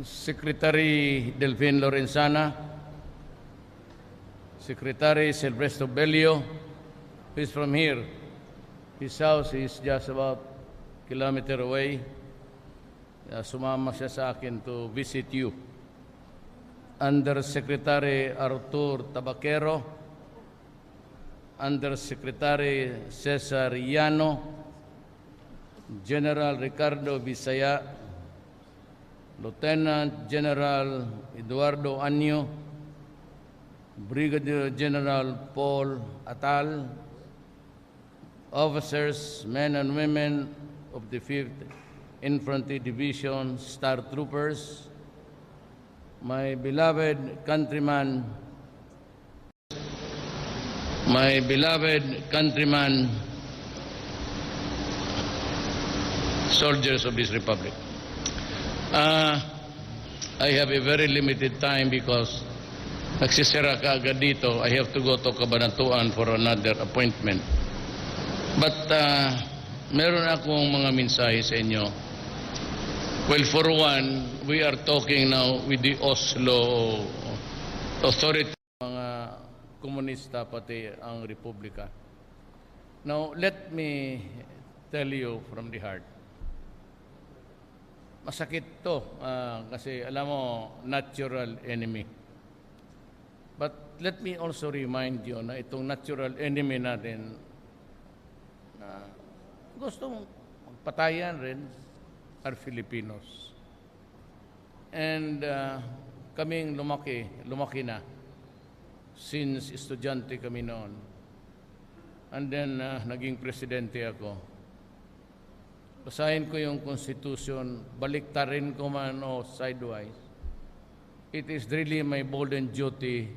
Secretary Delfin Lorenzana, Secretary Silvestre Bellio, who is from here. His house is just about a kilometer away. Sumama siya sa akin to visit you. Undersecretary Artur Tabaquero, Undersecretary Cesar Llano, General Ricardo Visaya, Lieutenant General Eduardo Anyo, Brigadier General Paul Atal, officers, men and women of the 5th Infantry Division, Star Troopers, my beloved countrymen, soldiers of this republic. I have a very limited time because nagsisira ka agad dito. I have to go to Cabanatuan for another appointment. But meron akong mga mensahe sa inyo. Well, for one, we are talking now with the Oslo authority, mga komunista pati ang Republika. Now, let me tell you from the heart. Masakit to kasi alam mo, natural enemy. But let me also remind you na itong natural enemy natin na gusto magpatayan rin are Filipinos. And kaming lumaki na since estudyante kami noon. And then naging presidente ako. Basahin ko yung Constitution, baliktarin ko man o sidewise. It is really my golden duty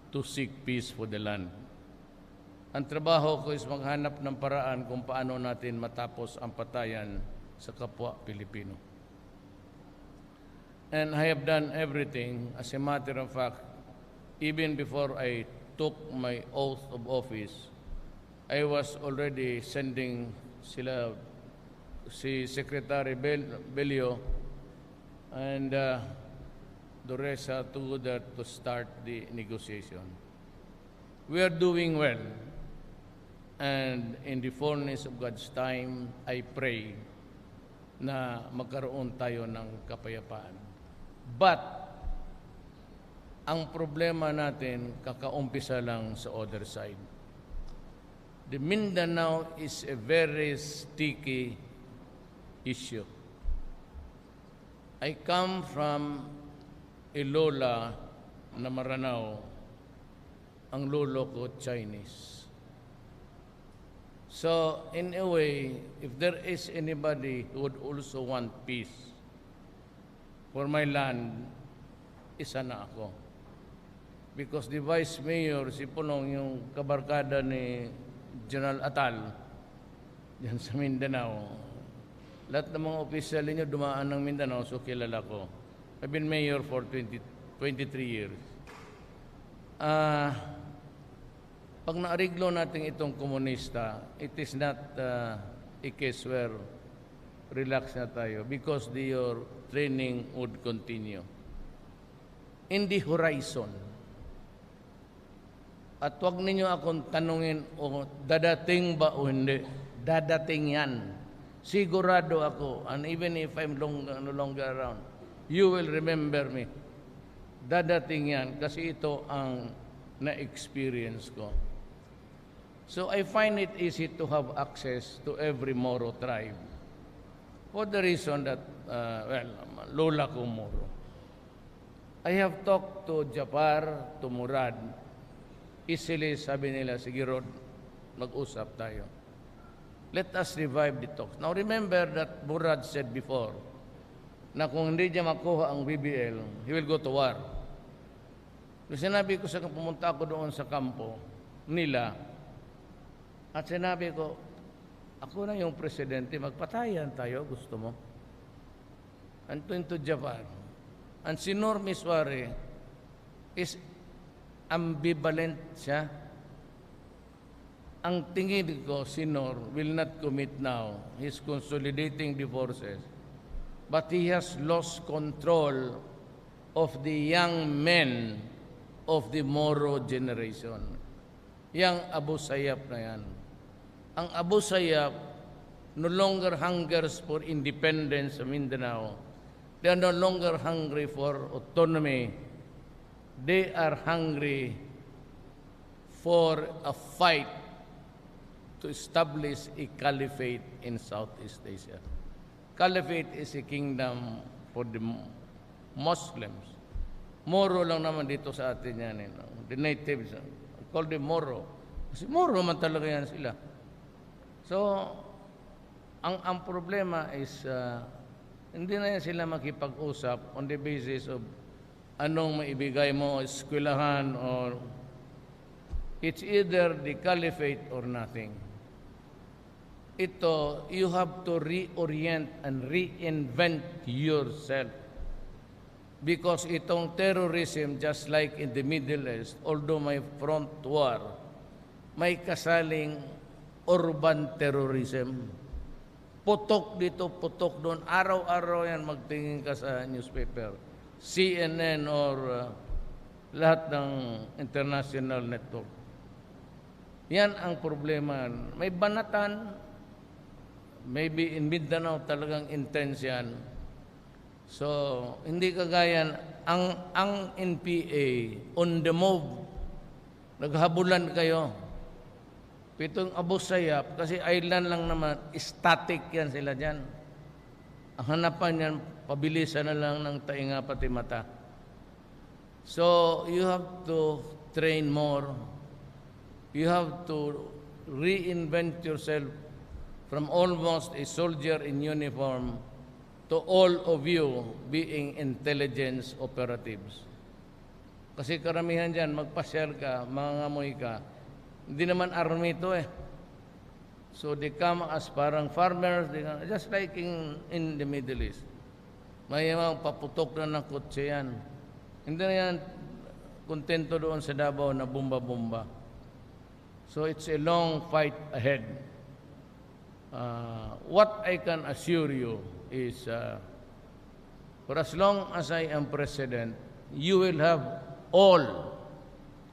to seek peace for the land. Ang trabaho ko is maghanap ng paraan kung paano natin matapos ang patayan sa kapwa Pilipino. And I have done everything. As a matter of fact, even before I took my oath of office, I was already sending si Secretary Bellio and Doresa to start the negotiation. We are doing well, and in the fullness of God's time, I pray na magkaroon tayo ng kapayapaan. But ang problema natin, kakaumpisa lang sa other side. The Mindanao is a very sticky issue. I come from a lola na Maranao. Ang lolo ko Chinese. So, in a way, if there is anybody who would also want peace for my land, isa na ako. Because the Vice Mayor, si Punong, yung kabarkada ni General Atal, dyan sa Mindanao, lahat ng mga opisyal niyo dumaan ng Mindanao, so kilala ko. I've been mayor for 23 years. Pag naariglo natin itong komunista, it is not a case where relax na tayo because your training would continue. In the horizon. At wag ninyo akong tanungin o dadating ba o hindi. Dadating yan. Sigurado ako, and even if I'm no longer around, you will remember me. Dadating yan kasi ito ang na-experience ko. So I find it easy to have access to every Moro tribe for the reason that, lola ko Moro. I have talked to Japar, to Murad. Easily sabi nila, sige Rod, mag-usap tayo. Let us revive the talks. Now remember that Murad said before na kung hindi niya makuha ang BBL, he will go to war. Kasi sinabi ko sa pumunta ako doon sa kampo nila, at sinabi ko, ako na yung presidente, magpatayan tayo, gusto mo? And to Japan. And si Norm Iswari is ambivalent siya. Ang tingin ko, si Nor will not commit now. He's consolidating the forces. but he has lost control of the young men of the Moro generation. Yang Abu Sayyaf na yan. Ang Abu Sayyaf no longer hungers for independence sa Mindanao. They are no longer hungry for autonomy. They are hungry for a fight to establish a caliphate in Southeast Asia. Caliphate is a kingdom for the Muslims. Moro lang naman dito sa atin yan. The natives, called them Moro. Kasi Moro man talaga yan sila. So, ang problema is, hindi na yan sila makipag-usap on the basis of anong maibigay mo, eskwelahan, or it's either the caliphate or nothing. Ito, you have to reorient and reinvent yourself. Because itong terrorism, just like in the Middle East, although may front war, may kasaling urban terrorism. Putok dito, putok doon. Araw-araw yan magtingin ka sa newspaper. CNN or lahat ng international network. Yan ang problema. May banatan, maybe in Mindanao talagang intense yan. So, hindi kagaya, ang NPA, on the move, naghabulan kayo. Pitong Abu Sayyaf, kasi island lang naman, static yan sila dyan. Ang hanapan yan, pabilisan na lang ng tainga pati mata. So, you have to train more. You have to reinvent yourself from almost a soldier in uniform to all of you being intelligence operatives. Kasi karamihan dyan, magpasyal ka, mangangamoy ka. Hindi naman army ito eh. So they come as parang farmers, just like in the Middle East. May mga paputok na ng kutse yan. Hindi na yan kontento doon sa Davao na bomba-bomba. So it's a long fight ahead. What I can assure you is, for as long as I am president, you will have all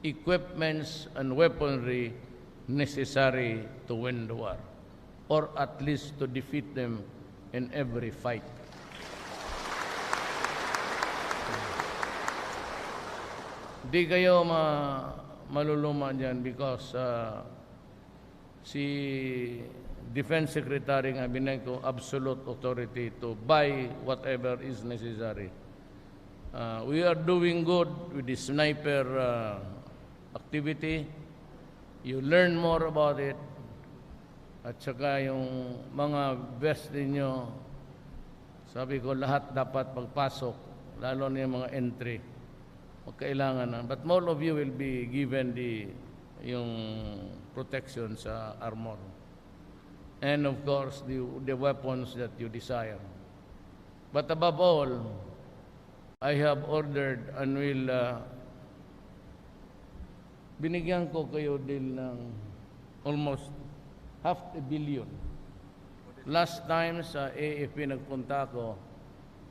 equipments and weaponry necessary to win the war, or at least to defeat them in every fight. Di kayo maluluma dyan because si Defense Secretary nga binigay ko absolute authority to buy whatever is necessary. We are doing good with the sniper activity. You learn more about it. At saka yung mga vest ninyo, sabi ko lahat dapat pagpasok, lalo na yung mga entry. Magkailangan na. But more of you will be given yung protection sa armor. And of course, the weapons that you desire. But above all, I have ordered and will binigyan ko kayo din ng almost $500 million. Last time sa AFP nagpunta ko,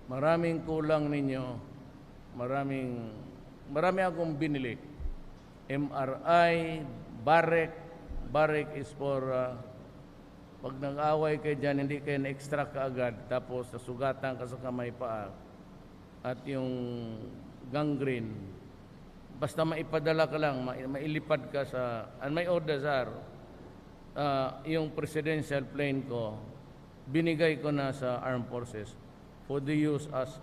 maraming kulang ninyo, marami akong binili. MRI, barek is for pag nag-away kayo dyan, hindi kayo na-extract kaagad, tapos nasugatan ka sa kamay paa, at yung gangrene, basta maipadala ka lang, mailipad ka sa, and my orders are, yung presidential plane ko, binigay ko na sa armed forces for the use as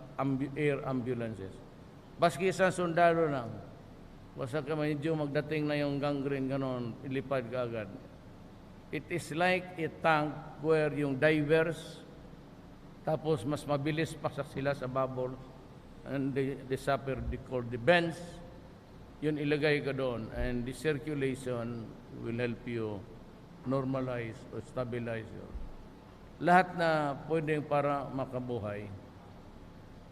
air ambulances. Baski isang sundalo lang, basta ka medyo magdating na yung gangrene, ganon, ilipad ka agad. It is like a tank where yung divers, tapos mas mabilis pa sila sa bubble, and the supper, they call the bends, yun ilagay ka doon, and the circulation will help you normalize or stabilize you. Lahat na pwedeng para makabuhay.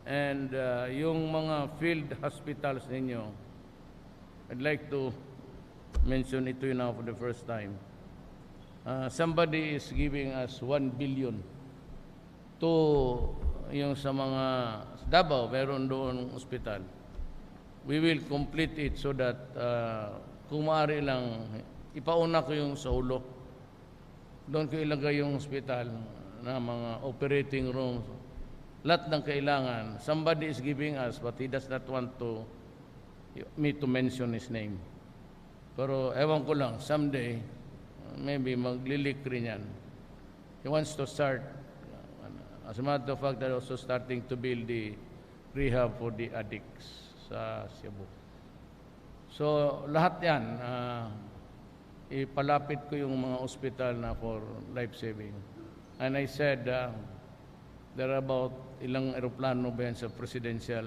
And yung mga field hospitals ninyo, I'd like to mention ito now for the first time. Somebody is giving us 1 billion to yung sa mga Davao, meron doon ospital. We will complete it so that kung maaari lang, ipauna ko yung sa ulo. Doon ko ilagay yung ospital na mga operating rooms. Lahat ng kailangan. Somebody is giving us, but he does not want me to mention his name. Pero ewan ko lang, someday, maybe maglilik rin yan. He wants to start. As a matter of fact, they're also starting to build the rehab for the addicts sa Cebu. So, lahat yan, ipalapit ko yung mga ospital na for life-saving. And I said, there are about ilang aeroplano ba yan sa presidential,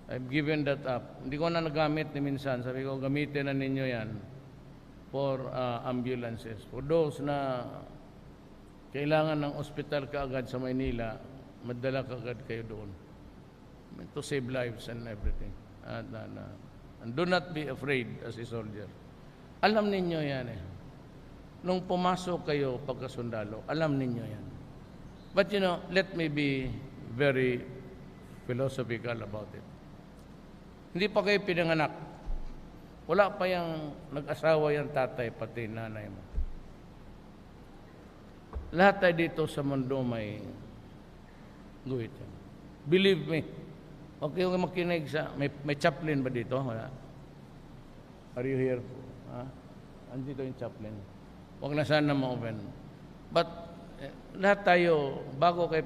I've given that up. Hindi ko na nagamit ni minsan. Sabi ko, gamitin na ninyo yan for ambulances. For those na kailangan ng ospital kaagad sa Maynila, madala kaagad kayo doon. To save lives and everything. And do not be afraid as a soldier. Alam ninyo yan eh. Nung pumasok kayo pagkasundalo, alam ninyo yan. But you know, let me be very philosophical about it. Hindi pa kayo pinanganak. Wala pa yung nag-asawa yung tatay, pati nanay mo. Lahat tayo dito sa mundo may guhit. Believe me. Okay yung makinig sa... May chaplain ba dito? Wala. Are you here? Andito yung chaplain. Huwag na sana ma-open. But lahat tayo, bago kayo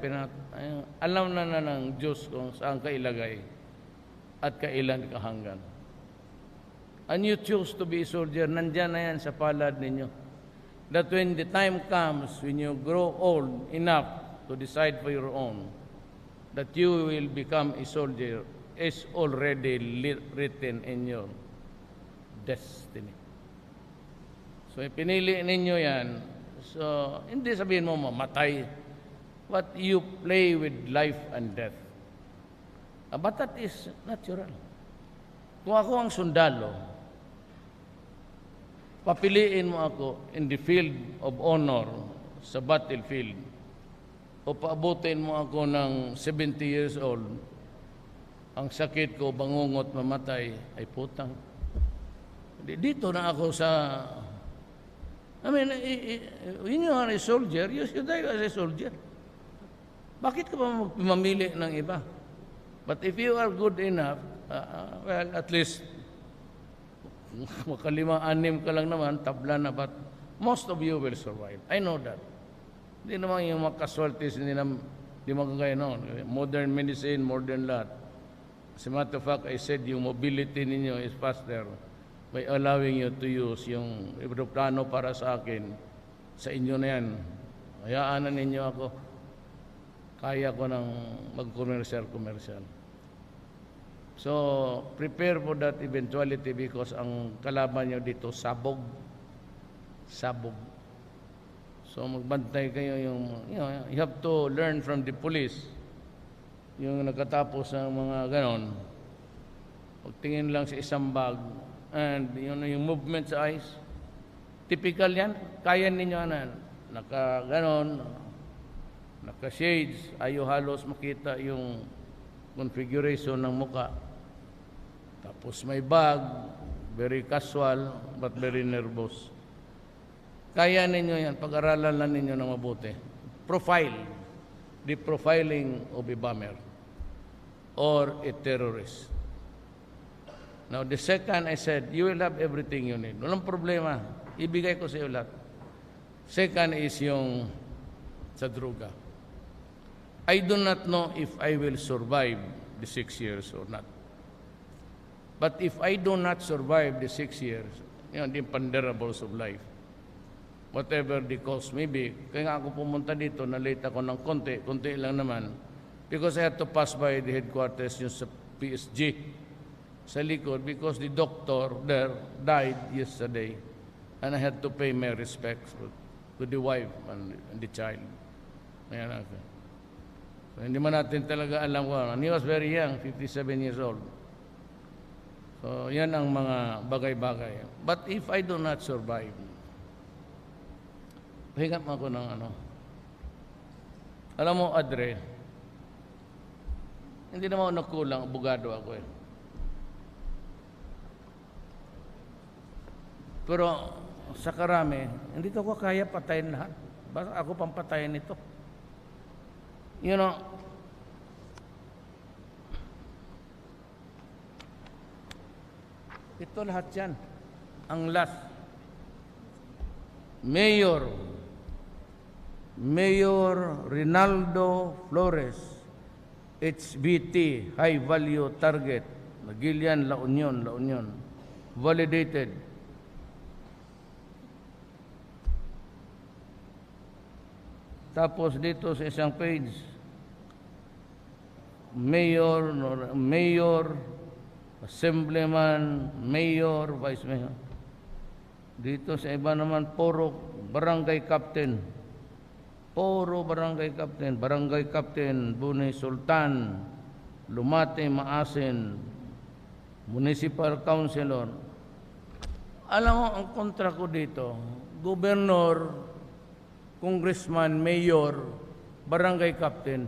alam na ng Diyos kung saan ka ilagay at kailan ka hanggan. And you choose to be a soldier, nandyan na yan sa palad ninyo. That when the time comes, when you grow old enough to decide for your own, that you will become a soldier is already written in your destiny. So, ipinili ninyo yan. So, hindi sabihin mo mamatay. But you play with life and death. But that is natural. Kung ako ang sundalo, papiliin mo ako in the field of honor sa battlefield o paabutin mo ako ng 70 years old, ang sakit ko, bangungot, mamatay, ay putang. Dito na ako sa... I mean, when you are a soldier, you should die as a soldier. Bakit ka pa mamili ng iba? But if you are good enough, well, at least makalima-anim ka lang naman, tabla na, but most of you will survive. I know that. Hindi naman yung mga casualties, hindi magagaya noon. Modern medicine, modern lahat. As a matter of fact, I said yung mobility ninyo is faster by allowing you to use yung aeroplano para sa akin. Sa inyo na yan. Hayaan na ninyo ako. Kaya ko nang mag-commercial. So, prepare for that eventuality because ang kalaban nyo dito, sabog. So, magbantay kayo you have to learn from the police. Yung nagkatapos ng mga ganon, pagtingin lang sa isang bag, and yung movement sa eyes, typical yan. Kaya ninyo naka-ganon, naka-shades, ayaw halos makita yung configuration ng muka. Tapos may bag, very casual, but very nervous. Kaya ninyo yan, pag-aralan lang ninyo ng mabuti. Profile, the profiling of a bomber or a terrorist. Now, the second I said, you will have everything you need. Walang problema, ibigay ko sa iyo lahat. Second is yung sa droga. I do not know if I will survive the 6 years or not. But if I do not survive the 6 years, the imponderables of life, whatever the cost may be, kaya nga ako pumunta dito, na-late ako ng konti lang naman, because I had to pass by the headquarters yung sa PSG, sa likod, because the doctor there died yesterday, and I had to pay my respects to the wife and the child. Ayan ako. So, hindi man natin talaga alam ko. And he was very young, 57 years old. So, yan ang mga bagay-bagay. But if I do not survive, pahingat mo ako ng Alam mo, Adre, Hindi naman ako nakulang, abogado ako eh. Pero sa karami, hindi ko kaya patayin lahat. Basta ako pang patayin ito. You know, ito lahat yan. Ang last, Mayor Rinaldo Flores, HVT, High Value Target, Magilian, La Union, validated. Tapos dito sa isang page, Mayor, Assemblyman, Mayor, Vice Mayor. Dito sa iba naman, puro barangay captain. Barangay captain, Bunay Sultan, Lumate Maasin, Municipal Councilor. Alam mo, ang kontra ko dito, Gobernador, Congressman, Mayor, Barangay Captain,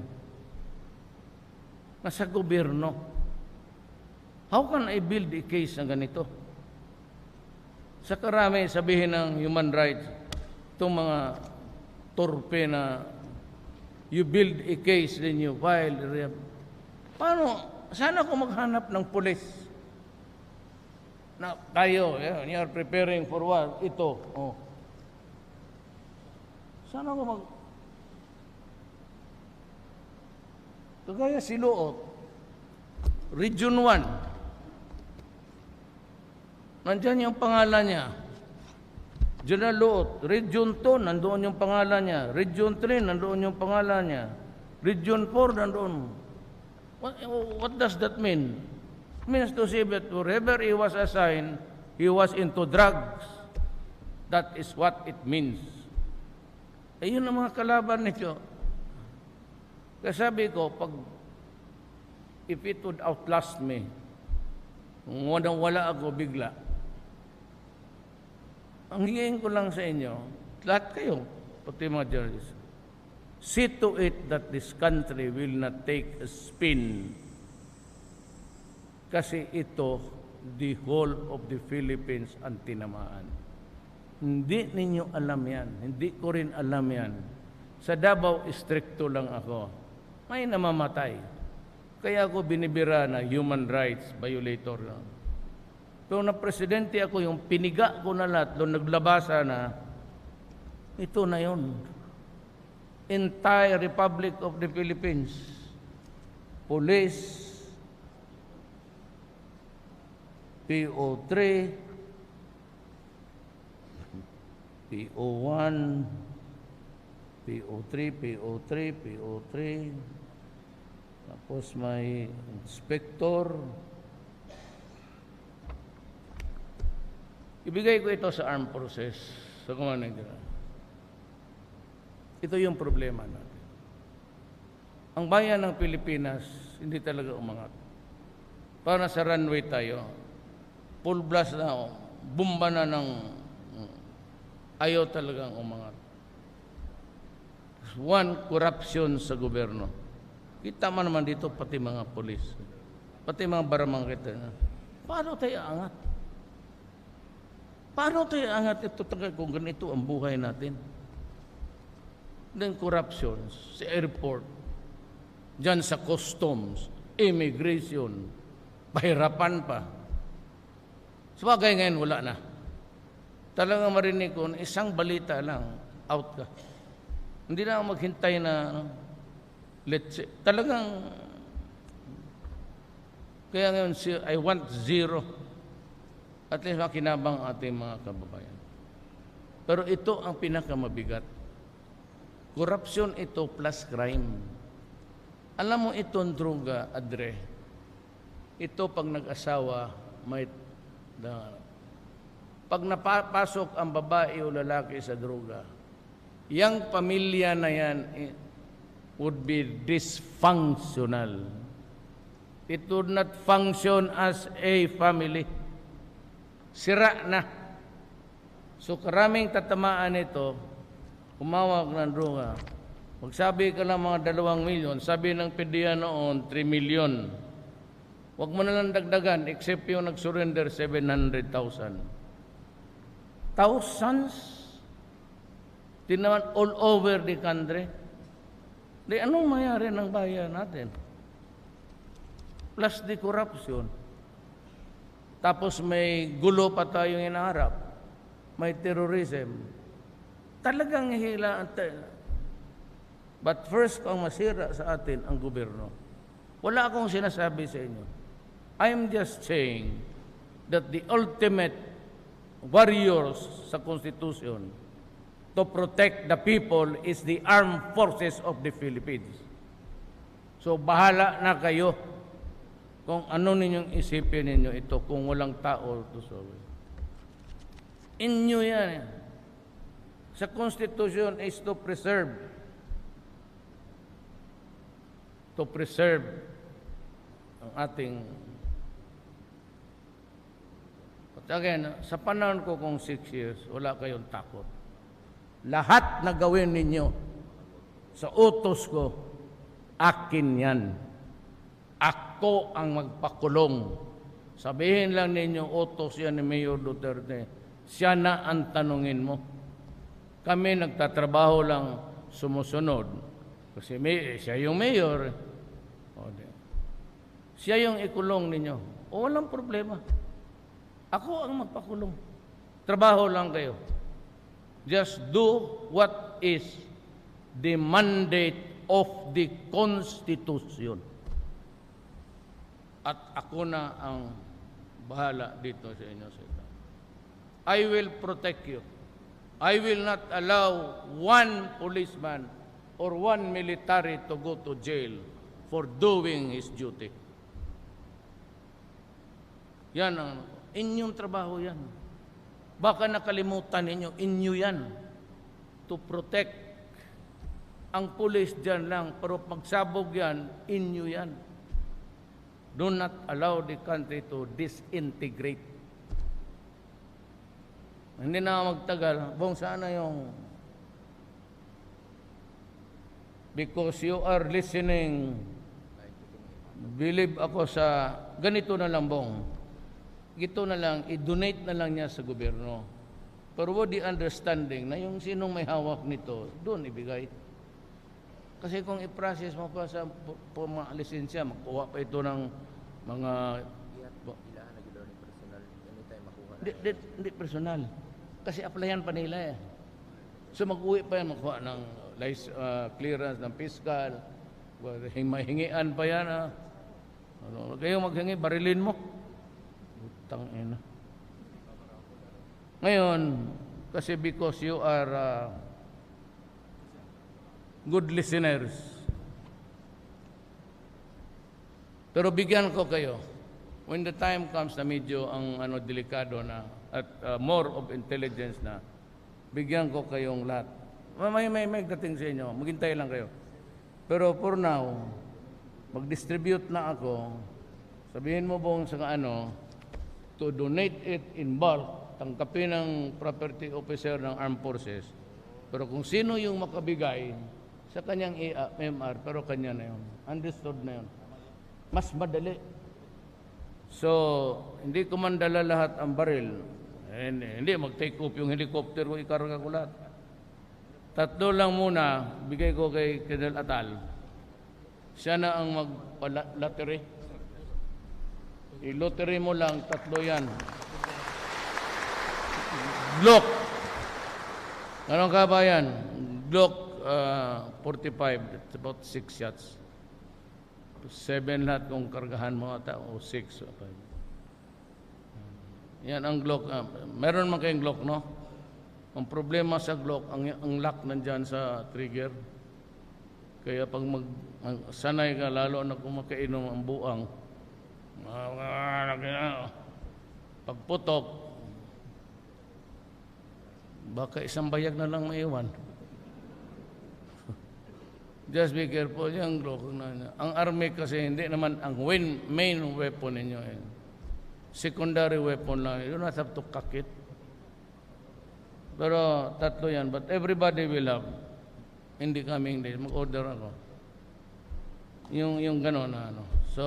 nasa gobyerno. How can I build a case na ganito? Sa karami, sabihin ng human rights, itong mga torpe na you build a case, then you file. Paano? Sana ko maghanap ng pulis na kayo, you are preparing for what? Ito. Oh. Sana ko kagaya si Luot, Region 1. Nandyan yung pangalan niya. General Luot. Region 2, nandoon yung pangalan niya. Region 3, nandoon yung pangalan niya. Region 4, nandoon. What does that mean? It means to say that wherever he was assigned, he was into drugs. That is what it means. Ayun ang mga kalaban nito. Kaya sabi ko, if it would outlast me, kung wala ako bigla, ang hingin ko lang sa inyo, lahat kayo, pati mga journalists, see to it that this country will not take a spin. Kasi ito, the whole of the Philippines ang tinamaan. Hindi ninyo alam yan. Hindi ko rin alam yan. Sa Davao, stricto lang ako. May namamatay. Kaya ako binibira na human rights violator lang. Pero na presidente ako, yung piniga ko na lahat, doon naglabasa na, ito na yun. Entire Republic of the Philippines. Police, PO3, PO1, PO3, tapos may inspector. Ibigay ko ito sa armed forces, sa commanding general. Ito yung problema natin. Ang bayan ng Pilipinas, hindi talaga umangat. Para sa runway tayo, full blast na, bomba na ng ayaw talagang umangat. One, corruption sa gobyerno. Kita man naman dito, pati mga polis, pati mga baramangkita. Paano tayo angat? Paano tayo angat ito kung ganito ang buhay natin? Then corruption sa airport, dyan sa customs, immigration, pahirapan pa. Sabagay ngayon, wala na. Talagang marinig ko, isang balita lang, out ka. Hindi na ako maghintay na, let's say, talagang, kaya ngayon, I want zero. At least makinabang ating mga kababayan. Pero ito ang pinakamabigat. Corruption ito plus crime. Alam mo itong droga, Adre, ito pag nag-asawa, pag napapasok ang babae o lalaki sa droga, yang pamilya na yan would be dysfunctional. It would not function as a family. Sira na. So karaming tatamaan ito, umawag ng droga, Magsabi ka lang mga 2 milyon, sabi ng PDEA noon, 3 million. Huwag mo na lang dagdagan, except yung nag-surrender, 700,000. Thousands? Tinaman all over the country. Di anong mayari ng bayan natin? Plus the corruption. Tapos may gulo pa tayong inaharap. May terrorism. Talagang hila. But first, ang masira sa atin, ang gobyerno. Wala akong sinasabi sa inyo. I'm just saying that the ultimate warriors sa Constitution to protect the people is the armed forces of the Philippines. So, bahala na kayo kung ano ninyong isipin ninyo ito kung walang tao to serve. Inyo yan. Sa Constitution is to preserve ang ating. But again, sa panahon ko kung 6 years, wala kayong takot. Lahat na gawin ninyo sa utos ko, akin yan. Ako ang magpakulong. Sabihin lang ninyo, utos yan ni Mayor Duterte. Siya na ang tanungin mo. Kami nagtatrabaho lang sumusunod. Kasi siya yung mayor. Siya yung ikulong ninyo. O walang problema. Ako ang magpakulong. Trabaho lang kayo. Just do what is the mandate of the Constitution. At ako na ang bahala dito sa inyo. I will protect you. I will not allow one policeman or one military to go to jail for doing his duty. Yan ang inyong trabaho yan. Baka nakalimutan ninyo, inyo yan. To protect. Ang pulis dyan lang, pero pagsabog yan, inyo yan. Do not allow the country to disintegrate. Hindi na magtagal. Bong, sana yung because you are listening, believe ako sa ganito na lang, Bong. Ito na lang, i-donate na lang niya sa gobyerno. Pero with the understanding na yung sinong may hawak nito, doon ibigay. Kasi kung i-process mo pa sa mga lisensya, magkuha pa ito ng mga Hindi personal. Kasi applyan pa nila eh. So mag-uwi pa yan, magkuha ng clearance ng fiscal, hingian pa yan. Ano, kayo maghingi, barilin mo. Utang ina. Ngayon, kasi because you are good listeners, pero bigyan ko kayo, when the time comes na medyo ang delikado na at more of intelligence na, bigyan ko kayong lahat. May dating sa inyo, maghintay lang kayo. Pero for now, mag-distribute na ako. Sabihin mo Bong sa to donate it in bulk, tangkapin ng property officer ng armed forces. Pero kung sino yung makabigay sa kanyang MR, pero kanya na yun. Understood na yun. Mas madali. So, hindi ko man dala lahat ang baril. Hindi, mag-take off yung helicopter ko, ikarga ko lahat. 3 lang muna, bigay ko kay Colonel Atal. Siya na ang mag-lottery. I-lottery mo lang, 3 yan. Glock. Anong ka ba yan? Glock 45. It's about 6 shots. 7 lahat kung kargahan mo ata, o 6 o 5. Yan ang Glock. Meron man kayong Glock, no? Ang problema sa Glock, ang lock nandyan sa trigger. Kaya pag sanay ka, lalo na kung makainom ang buang, pagputok, baka isang bayag na lang maiwan. Just be careful yung Glock. Ang army kasi hindi naman ang main weapon ninyo. Secondary weapon lang. You don't have to cock it. Pero 3 yan. But everybody will have. in the coming days, mag-order ako. Yung gano'n na ano. So,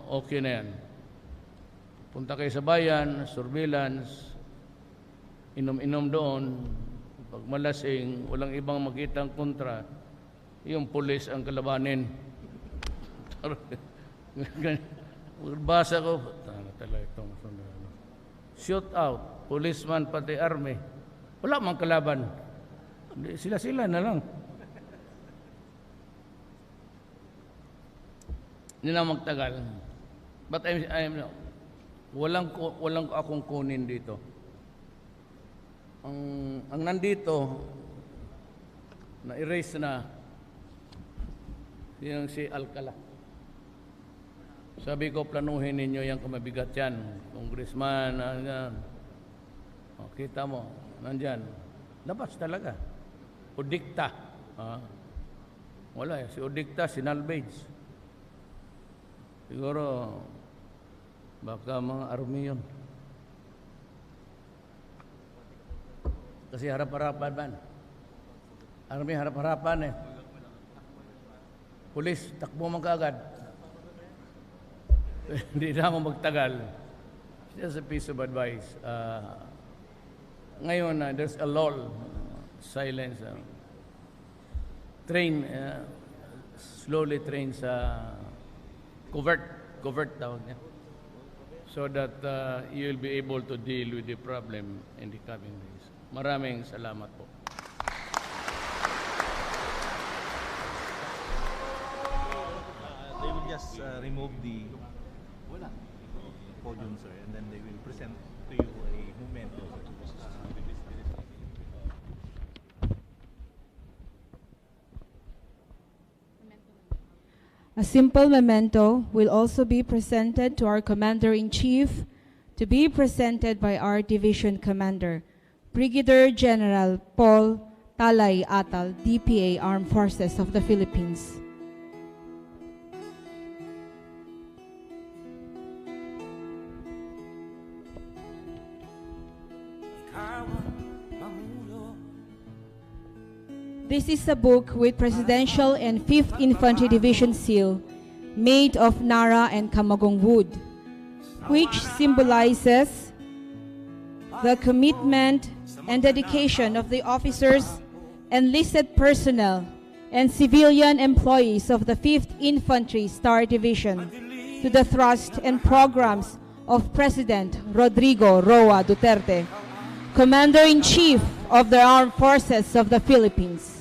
okay na yan. Punta kayo sa bayan, surveillance, inom-inom doon, pag malasing, walang ibang makitang kontra, yung pulis ang kalabanin. Basa ko, talaga itong shoot out, policeman pati army. Wala mang kalaban. Sila-sila na lang. Hindi na magtagal. But walang akong kunin dito. Ang nandito, na-erase na, yung si Alcala. Sabi ko, planuhin ninyo yung kumabigat yan. Congressman, yan. O, kita mo, nandyan. Labas talaga. Udikta. Wala si Udikta, sinalvage. Siguro, baka mga army yun. Kasi harap-harapan man. Army, harap-harapan eh. Pulis, takbo man kaagad. Hindi na ako magtagal. Just a piece of advice. Ngayon, there's a lull, silence. Train, slowly train sa covert tawag niya. So that you'll be able to deal with the problem in the coming days. Maraming salamat po. They will just remove the podium, sir, and then they will present to you a memento. A simple memento will also be presented to our Commander-in-Chief, to be presented by our Division Commander, Brigadier General Paul Talay Atal, DPA Armed Forces of the Philippines. This is a book with Presidential and 5th Infantry Division seal made of Nara and Kamagong wood, which symbolizes the commitment and dedication of the officers, enlisted personnel, and civilian employees of the 5th Infantry Star Division to the thrust and programs of President Rodrigo Roa Duterte, Commander-in-Chief of the Armed Forces of the Philippines.